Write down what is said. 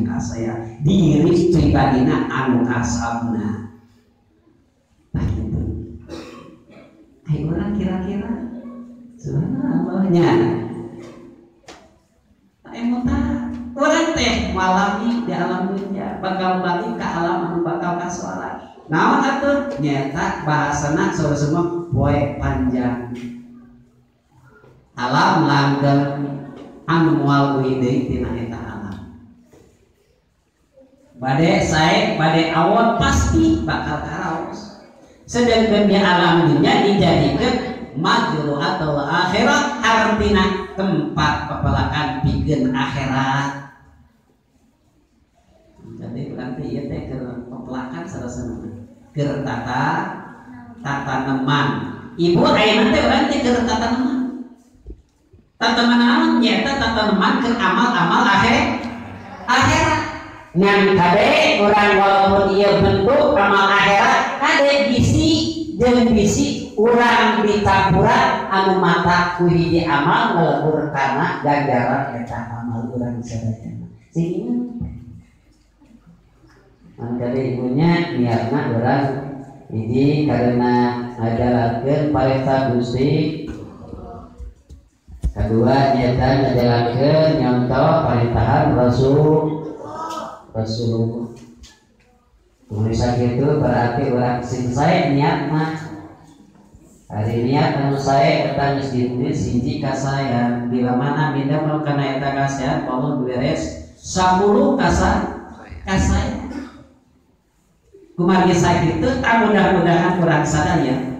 ka saya diri pribadina anu asabna. Tah kitu. Ai urang kira-kira subhanallahnya. Emota urang teh malami di alam dunya bakal balik ke alam anu bakal kasolat. Naon atuh nyata bahasana saur semua poe panjang. Alam langgeng anu moal deui tina eta alam. Bade sae bade awon pasti bakal karaos. Sedangkan di alam dunya dijadikeun majru atau akhirat artina tempat pepelakan pikeun akhirat. Jadi berarti ieu teh keur pepelakan sarasana keur tataneman. Ibu ayeuna teh urang teh keur tataneman. Tataneman nyata tataneman keur amal-amal akhirat. Ngan kade urang walaupun ieu bentuk amal akhirat kade bisi jeung bisi urang ditampuran anu mata ku hiji amal ngelebur kana ganjaran eta amal urang sadayana. Sing inget mangkade ibunya niatna urang hiji karena ngajarakeun parenta Gusti, kedua nyata ngajarakeun nyontoh perintahan Rasulullah. Tulisan gitu berarti orang sing sae niatna hari niat anu sae eta geus ditulis hiji ka saya bila mana minda mau kana eta kasihan Allah beres 10 ka saya kumaha sae kitu mudah-mudahan urang sadaya